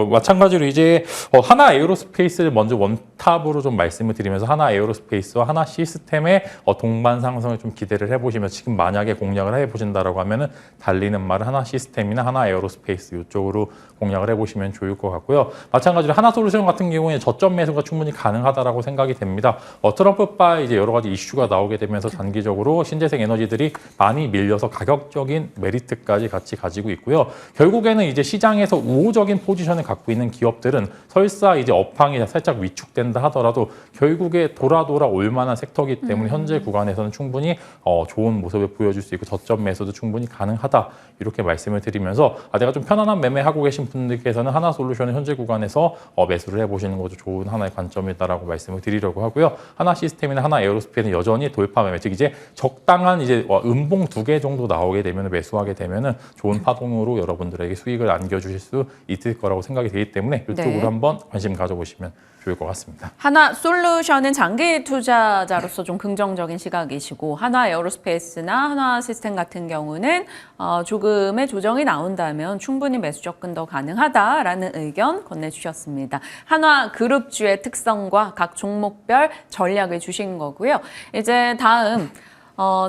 마찬가지로 이제 하나 에어로스페이스를 먼저 원탑으로 좀 말씀을 드리면서 하나 에어로스페이스와 하나 시스템의 동반 상승을 좀 기대를 해보시면 지금 만약에 공략을 해보신다라고 하면은 달리는 말은 하나 시스템이나 하나 에어로스페이스 이쪽으로 공략을 해보시면 좋을 것 같고요. 마찬가지로 하나솔루션 같은 경우에 저점 매수가 충분히 가능하다라고 생각이 됩니다. 트럼프바 이제 여러 가지 이슈가 나오게 되면서 단기적으로 신재생 에너지들이 많이 밀려서 가격적인 메리트까지 같이 가지고 있고요. 결국에는 이제 시장에서 우호적인 포지션을 갖고 있는 기업들은 설사 이제 업황이 살짝 위축된다 하더라도 결국에 돌아 올 만한 섹터이기 때문에 현재 구간에서는 충분히 좋은 모습을 보여줄 수 있고 저점 매수도 충분히 가능하다 이렇게 말씀을 드리면서 내가 좀 편안한 매매하고 계신 분들께서는 하나솔루션의 현재 구간에서 매수를 해보시는 것도 것도 좋은 하나의 관점이다라고 말씀을 드리려고 하고요. 하나 시스템이나 하나 에어로스페이스는 여전히 돌파 매매, 즉 이제 적당한 이제 음봉 2개 정도 나오게 되면 매수하게 되면은 좋은 파동으로 여러분들에게 수익을 안겨주실 수 있을 거라고 생각이 되기 때문에 이쪽으로 네. 한번 관심 가져보시면 좋을 것 같습니다. 하나 솔루션은 장기 투자자로서 좀 긍정적인 시각이시고 하나 에어로스페이스나 하나 시스템 같은 경우는 조금의 조정이 나온다면 충분히 매수 접근 더 가능하다라는 의견 건네주셨습니다. 한화 그룹주의 특성과 각 종목별 전략을 주신 거고요. 이제 다음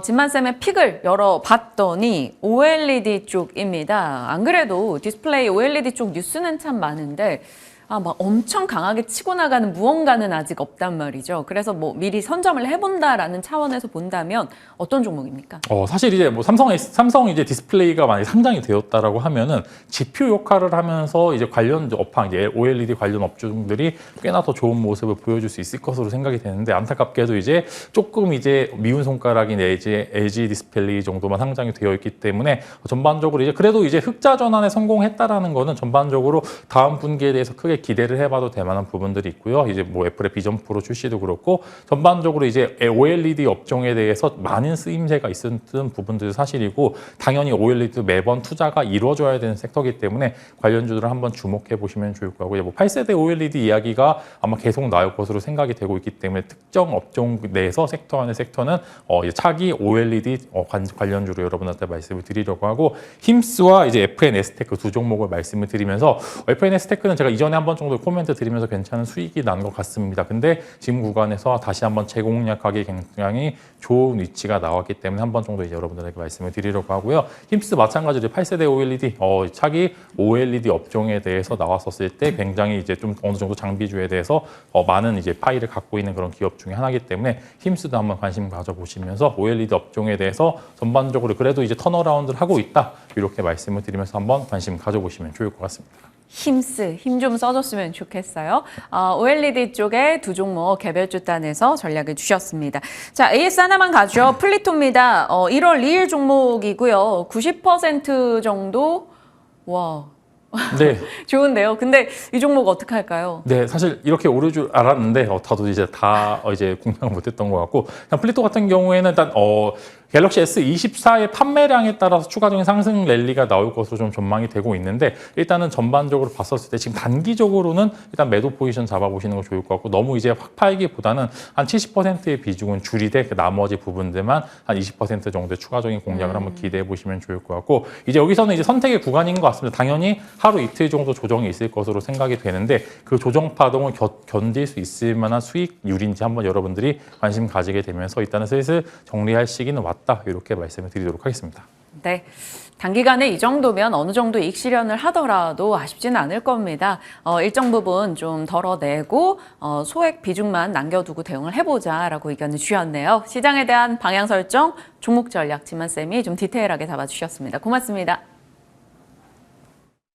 진만쌤의 픽을 열어봤더니 OLED 쪽입니다. 안 그래도 디스플레이 OLED 쪽 뉴스는 참 많은데 막 엄청 강하게 치고 나가는 무언가는 아직 없단 말이죠. 그래서 뭐 미리 선점을 해본다라는 차원에서 본다면 어떤 종목입니까? 사실 이제 뭐 삼성 이제 디스플레이가 만약에 상장이 되었다라고 하면은 지표 역할을 하면서 이제 관련 업황, 이제 OLED 관련 업종들이 꽤나 더 좋은 모습을 보여줄 수 있을 것으로 생각이 되는데 안타깝게도 이제 조금 이제 미운 손가락이 이제 LG 디스플레이 정도만 상장이 되어 있기 때문에 전반적으로 이제 그래도 이제 흑자 전환에 성공했다라는 거는 전반적으로 다음 분기에 대해서 크게 기대를 해봐도 될 만한 부분들이 있고요. 이제 뭐 애플의 비전 프로 출시도 그렇고 전반적으로 이제 OLED 업종에 대해서 많은 쓰임새가 있었던 부분들도 사실이고 당연히 OLED도 매번 투자가 이루어져야 되는 섹터이기 때문에 관련주들을 한번 주목해 보시면 좋을 거고요. 뭐 8세대 OLED 이야기가 아마 계속 나올 것으로 생각이 되고 있기 때문에 특정 업종 내에서 섹터 안의 섹터는 이제 차기 OLED 관련주로 여러분한테 말씀을 드리려고 하고 힘스와 이제 FNS테크 두 종목을 말씀을 드리면서 FNS테크는 제가 이전에 한번 정도 코멘트 드리면서 괜찮은 수익이 난 것 같습니다. 근데 지금 구간에서 다시 한번 재공략하기 굉장히 좋은 위치가 나왔기 때문에 한 번 정도 이제 여러분들에게 말씀을 드리려고 하고요. 힘스 마찬가지로 8세대 OLED 차기 OLED 업종에 대해서 나왔었을 때 굉장히 이제 좀 어느 정도 장비주에 대해서 많은 이제 파일을 갖고 있는 그런 기업 중에 하나이기 때문에 힘스도 한번 관심 가져보시면서 OLED 업종에 대해서 전반적으로 그래도 이제 턴어라운드를 하고 있다 이렇게 말씀을 드리면서 한번 관심 가져보시면 좋을 것 같습니다. 힘스, 힘 좀 써줬으면 좋겠어요. OLED 쪽에 두 종목 개별주 단에서 전략을 주셨습니다. 자, AS 하나만 가죠. 플리토입니다. 1월 2일 종목이고요. 90% 정도, 와. 네. 좋은데요. 근데 이 종목 어떻게 할까요? 네, 사실 이렇게 오를 줄 알았는데 다도 이제 다 이제 공략을 못했던 것 같고 그냥 플리토 같은 경우에는 일단 갤럭시 S24의 판매량에 따라서 추가적인 상승 랠리가 나올 것으로 좀 전망이 되고 있는데 일단은 전반적으로 봤었을 때 지금 단기적으로는 일단 매도 포지션 잡아보시는 거 좋을 것 같고 너무 이제 확 팔기보다는 한 70%의 비중은 줄이되 그 나머지 부분들만 한 20% 정도의 추가적인 공략을 한번 기대해 보시면 좋을 것 같고 이제 여기서는 이제 선택의 구간인 것 같습니다. 당연히 하루 이틀 정도 조정이 있을 것으로 생각이 되는데 그 조정 파동을 견딜 수 있을 만한 수익률인지 한번 여러분들이 관심 가지게 되면서 일단은 슬슬 정리할 시기는 왔다 이렇게 말씀을 드리도록 하겠습니다. 네. 단기간에 이 정도면 어느 정도 이익 실현을 하더라도 아쉽지는 않을 겁니다. 일정 부분 좀 덜어내고 소액 비중만 남겨두고 대응을 해보자라고 의견을 주셨네요. 시장에 대한 방향 설정, 종목 전략 진만쌤이 좀 디테일하게 잡아주셨습니다. 고맙습니다.